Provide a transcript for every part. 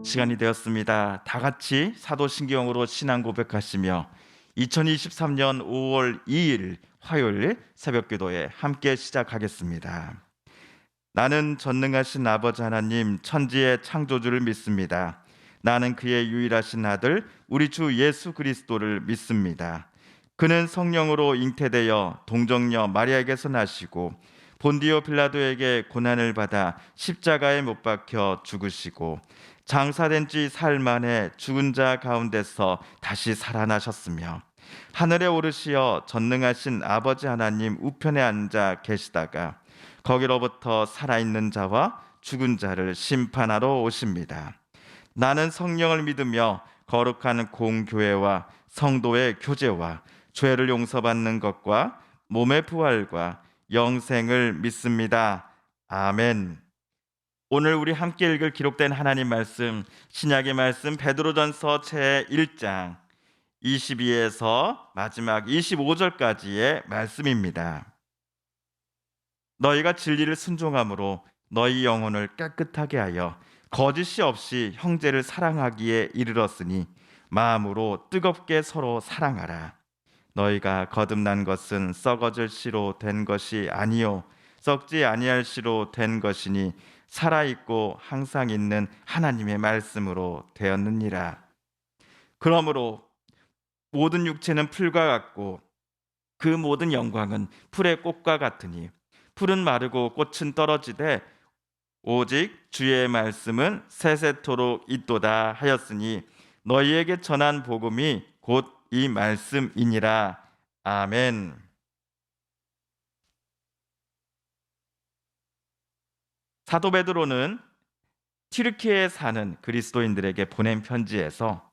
시간이 되었습니다. 다 같이 사도신경으로 신앙 고백하시며 2023년 5월 2일 화요일 새벽기도에 함께 시작하겠습니다. 나는 전능하신 아버지 하나님 천지의 창조주를 믿습니다. 나는 그의 유일하신 아들 우리 주 예수 그리스도를 믿습니다. 그는 성령으로 잉태되어 동정녀 마리아에게서 나시고 본디오 빌라도에게 고난을 받아 십자가에 못 박혀 죽으시고 장사된 지 사흘 만에 죽은 자 가운데서 다시 살아나셨으며 하늘에 오르시어 전능하신 아버지 하나님 우편에 앉아 계시다가 거기로부터 살아있는 자와 죽은 자를 심판하러 오십니다. 나는 성령을 믿으며 거룩한 공교회와 성도의 교제와 죄를 용서받는 것과 몸의 부활과 영생을 믿습니다. 아멘. 오늘 우리 함께 읽을 기록된 하나님 말씀, 신약의 말씀 베드로전서 제1장 22에서 마지막 25절까지의 말씀입니다. 너희가 진리를 순종함으로 너희 영혼을 깨끗하게 하여 거짓이 없이 형제를 사랑하기에 이르렀으니 마음으로 뜨겁게 서로 사랑하라. 너희가 거듭난 것은 썩어질 씨로 된 것이 아니요 썩지 아니할 씨로 된 것이니 살아있고 항상 있는 하나님의 말씀으로 되었느니라. 그러므로 모든 육체는 풀과 같고 그 모든 영광은 풀의 꽃과 같으니 풀은 마르고 꽃은 떨어지되 오직 주의 말씀은 세세토록 있도다 하였으니 너희에게 전한 복음이 곧 이 말씀이니라. 아멘. 사도 베드로는 튀르키예에 사는 그리스도인들에게 보낸 편지에서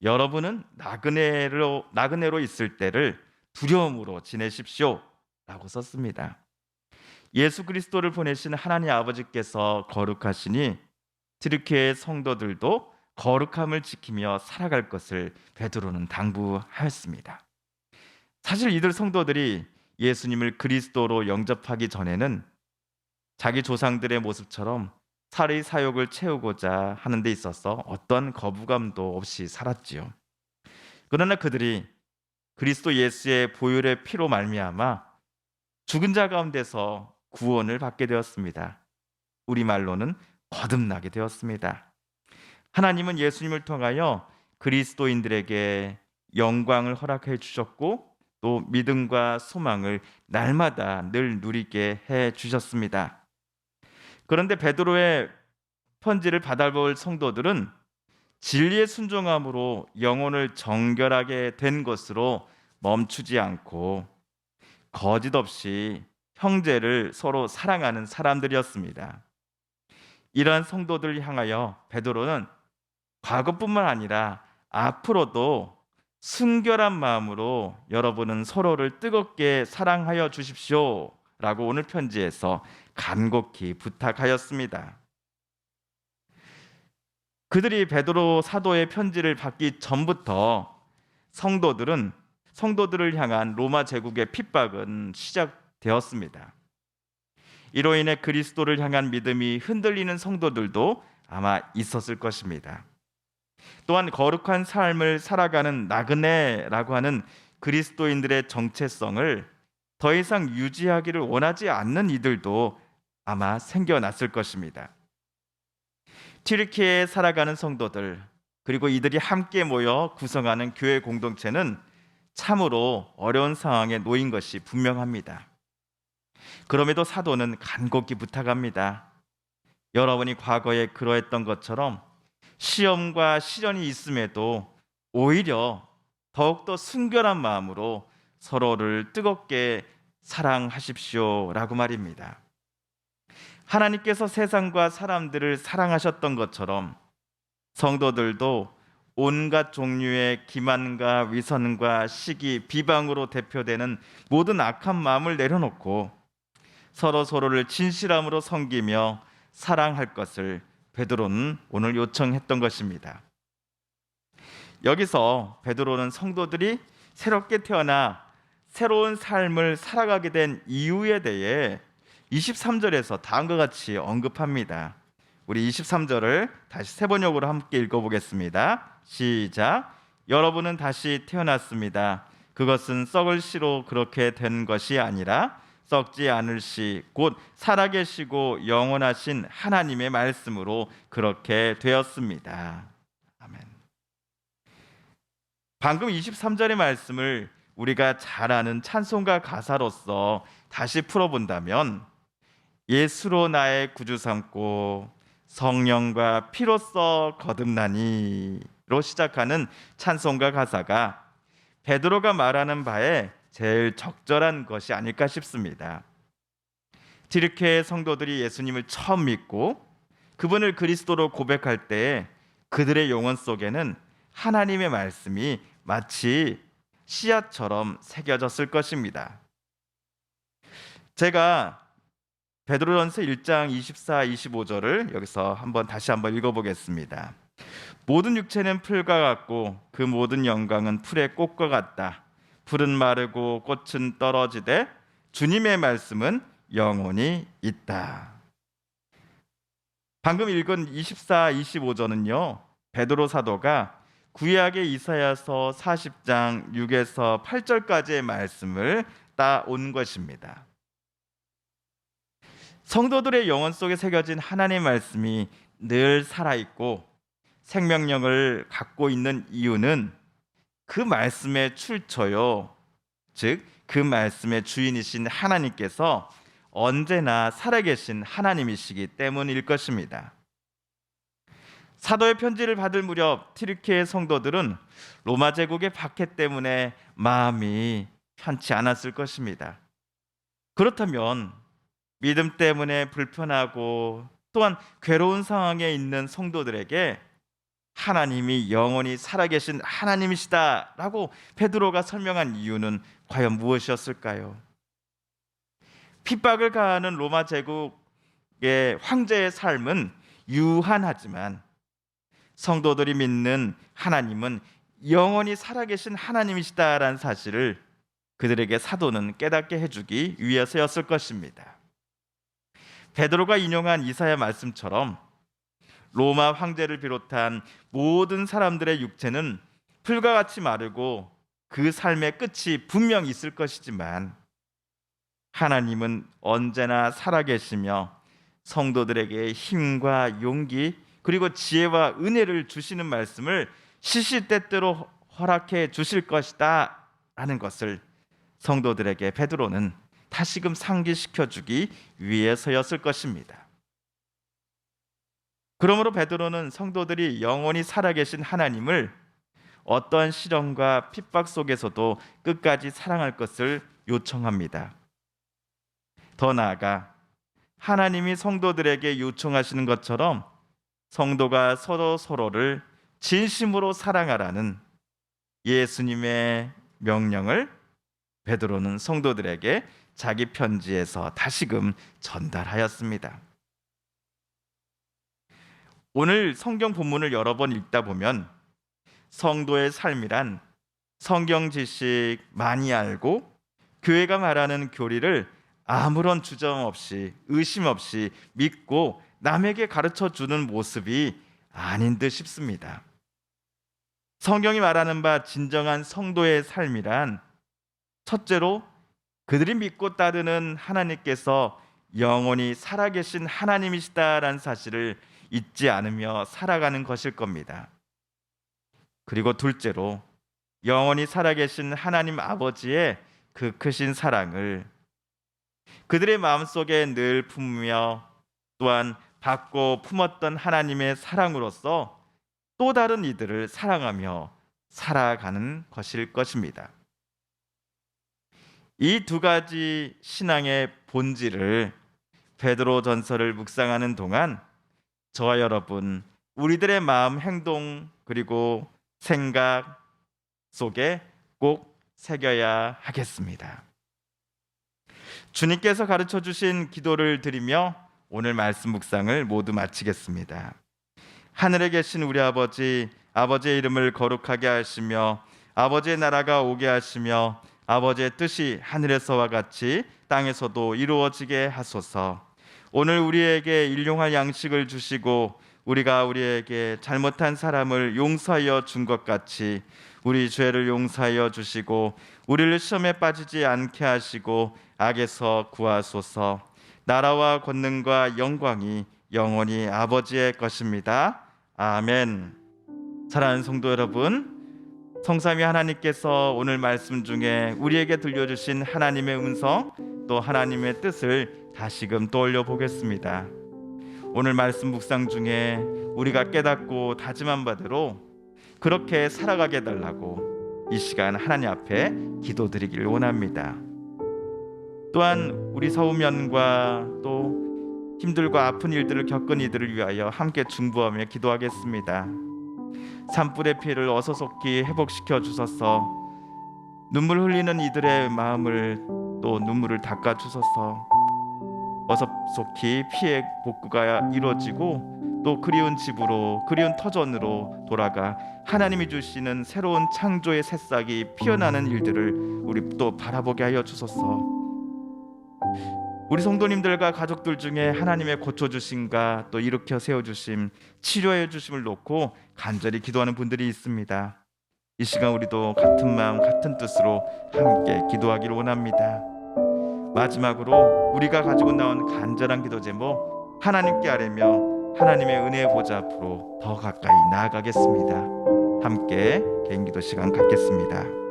여러분은 나그네로 있을 때를 두려움으로 지내십시오 라고 썼습니다. 예수 그리스도를 보내신 하나님 아버지께서 거룩하시니 튀르키예의 성도들도 거룩함을 지키며 살아갈 것을 베드로는 당부하였습니다. 사실 이들 성도들이 예수님을 그리스도로 영접하기 전에는 자기 조상들의 모습처럼 살의 사욕을 채우고자 하는 데 있어서 어떤 거부감도 없이 살았지요. 그러나 그들이 그리스도 예수의 보혈의 피로 말미암아 죽은 자 가운데서 구원을 받게 되었습니다. 우리말로는 거듭나게 되었습니다. 하나님은 예수님을 통하여 그리스도인들에게 영광을 허락해 주셨고 또 믿음과 소망을 날마다 늘 누리게 해 주셨습니다. 그런데 베드로의 편지를 받아볼 성도들은 진리의 순종함으로 영혼을 정결하게 된 것으로 멈추지 않고 거짓 없이 형제를 서로 사랑하는 사람들이었습니다. 이러한 성도들을 향하여 베드로는 과거뿐만 아니라 앞으로도 순결한 마음으로 여러분은 서로를 뜨겁게 사랑하여 주십시오 라고 오늘 편지에서 간곡히 부탁하였습니다. 그들이 베드로 사도의 편지를 받기 전부터 성도들을 향한 로마 제국의 핍박은 시작되었습니다. 이로 인해 그리스도를 향한 믿음이 흔들리는 성도들도 아마 있었을 것입니다. 또한 거룩한 삶을 살아가는 나그네라고 하는 그리스도인들의 정체성을 더 이상 유지하기를 원하지 않는 이들도 아마 생겨났을 것입니다. 튀르키예에 살아가는 성도들 그리고 이들이 함께 모여 구성하는 교회 공동체는 참으로 어려운 상황에 놓인 것이 분명합니다. 그럼에도 사도는 간곡히 부탁합니다. 여러분이 과거에 그러했던 것처럼 시험과 시련이 있음에도 오히려 더욱더 순결한 마음으로 서로를 뜨겁게 사랑하십시오 라고 말입니다. 하나님께서 세상과 사람들을 사랑하셨던 것처럼 성도들도 온갖 종류의 기만과 위선과 시기, 비방으로 대표되는 모든 악한 마음을 내려놓고 서로를 진실함으로 섬기며 사랑할 것을 베드로는 오늘 요청했던 것입니다. 여기서 베드로는 성도들이 새롭게 태어나 새로운 삶을 살아가게 된 이유에 대해 23절에서 다음과 같이 언급합니다. 우리 23절을 다시 세 번역으로 함께 읽어보겠습니다. 시작. 여러분은 다시 태어났습니다. 그것은 썩을 씨로 그렇게 된 것이 아니라 썩지 않을 씨, 곧 살아계시고 영원하신 하나님의 말씀으로 그렇게 되었습니다. 아멘. 방금 23절의 말씀을 우리가 잘 아는 찬송가 가사로서 다시 풀어본다면, 예수로 나의 구주 삼고 성령과 피로써 거듭나니로 시작하는 찬송가 가사가 베드로가 말하는 바에 제일 적절한 것이 아닐까 싶습니다. 디르케의 성도들이 예수님을 처음 믿고 그분을 그리스도로 고백할 때 그들의 영혼 속에는 하나님의 말씀이 마치 씨앗처럼 새겨졌을 것입니다. 제가 베드로전서 1장 24, 25절을 여기서 다시 한번 읽어보겠습니다. 모든 육체는 풀과 같고 그 모든 영광은 풀의 꽃과 같다. 풀은 마르고 꽃은 떨어지되 주님의 말씀은 영원히 있다. 방금 읽은 24, 25절은요, 베드로 사도가 구약의 이사야서 40장 6에서 8절까지의 말씀을 따온 것입니다. 성도들의 영혼 속에 새겨진 하나님의 말씀이 늘 살아있고 생명력을 갖고 있는 이유는 그 말씀의 출처요, 즉 그 말씀의 주인이신 하나님께서 언제나 살아계신 하나님이시기 때문일 것입니다. 사도의 편지를 받을 무렵 튀르키예 성도들은 로마 제국의 박해 때문에 마음이 편치 않았을 것입니다. 그렇다면 믿음 때문에 불편하고 또한 괴로운 상황에 있는 성도들에게 하나님이 영원히 살아계신 하나님이시다라고 베드로가 설명한 이유는 과연 무엇이었을까요? 핍박을 가하는 로마 제국의 황제의 삶은 유한하지만 성도들이 믿는 하나님은 영원히 살아계신 하나님이시다라는 사실을 그들에게 사도는 깨닫게 해주기 위해서였을 것입니다. 베드로가 인용한 이사야 말씀처럼 로마 황제를 비롯한 모든 사람들의 육체는 풀과 같이 마르고 그 삶의 끝이 분명 있을 것이지만 하나님은 언제나 살아계시며 성도들에게 힘과 용기 그리고 지혜와 은혜를 주시는 말씀을 시시때때로 허락해 주실 것이다 라는 것을 성도들에게 베드로는 다시금 상기시켜 주기 위해서였을 것입니다. 그러므로 베드로는 성도들이 영원히 살아계신 하나님을 어떠한 시련과 핍박 속에서도 끝까지 사랑할 것을 요청합니다. 더 나아가 하나님이 성도들에게 요청하시는 것처럼 성도가 서로를 진심으로 사랑하라는 예수님의 명령을 베드로는 성도들에게 자기 편지에서 다시금 전달하였습니다. 오늘 성경 본문을 여러 번 읽다 보면 성도의 삶이란 성경 지식 많이 알고 교회가 말하는 교리를 아무런 주저 없이 의심 없이 믿고 남에게 가르쳐 주는 모습이 아닌 듯 싶습니다. 성경이 말하는 바 진정한 성도의 삶이란 첫째로 그들이 믿고 따르는 하나님께서 영원히 살아계신 하나님이시다라는 사실을 잊지 않으며 살아가는 것일 겁니다. 그리고 둘째로 영원히 살아계신 하나님 아버지의 그 크신 사랑을 그들의 마음속에 늘 품으며 또한 받고 품었던 하나님의 사랑으로서 또 다른 이들을 사랑하며 살아가는 것일 것입니다. 이 두 가지 신앙의 본질을 베드로 전서를 묵상하는 동안 저와 여러분 우리들의 마음, 행동 그리고 생각 속에 꼭 새겨야 하겠습니다. 주님께서 가르쳐 주신 기도를 드리며 오늘 말씀 묵상을 모두 마치겠습니다. 하늘에 계신 우리 아버지, 아버지의 이름을 거룩하게 하시며 아버지의 나라가 오게 하시며 아버지의 뜻이 하늘에서와 같이 땅에서도 이루어지게 하소서. 오늘 우리에게 일용할 양식을 주시고 우리가 우리에게 잘못한 사람을 용서하여 준 것 같이 우리 죄를 용서하여 주시고 우리를 시험에 빠지지 않게 하시고 악에서 구하소서. 나라와 권능과 영광이 영원히 아버지의 것입니다. 아멘. 사랑하는 성도 여러분, 성삼위 하나님께서 오늘 말씀 중에 우리에게 들려주신 하나님의 음성, 또 하나님의 뜻을 다시금 떠올려 보겠습니다. 오늘 말씀 묵상 중에 우리가 깨닫고 다짐한 바대로 그렇게 살아가게 해달라고 이 시간 하나님 앞에 기도드리기를 원합니다. 또한 우리 서우면과 또 힘들고 아픈 일들을 겪은 이들을 위하여 함께 중보하며 기도하겠습니다. 산불의 피해를 어서속히 회복시켜 주소서. 눈물 흘리는 이들의 마음을 또 눈물을 닦아 주소서. 어서속히 피해 복구가 이루어지고 또 그리운 집으로, 그리운 터전으로 돌아가 하나님이 주시는 새로운 창조의 새싹이 피어나는 일들을 우리 또 바라보게 하여 주소서. 우리 성도님들과 가족들 중에 하나님의 고쳐주심과 또 일으켜 세워주심, 치료해 주심을 놓고 간절히 기도하는 분들이 있습니다. 이 시간 우리도 같은 마음 같은 뜻으로 함께 기도하기를 원합니다. 마지막으로 우리가 가지고 나온 간절한 기도 제목 하나님께 아뢰며 하나님의 은혜의 보좌 앞으로 더 가까이 나아가겠습니다. 함께 개인기도 시간 갖겠습니다.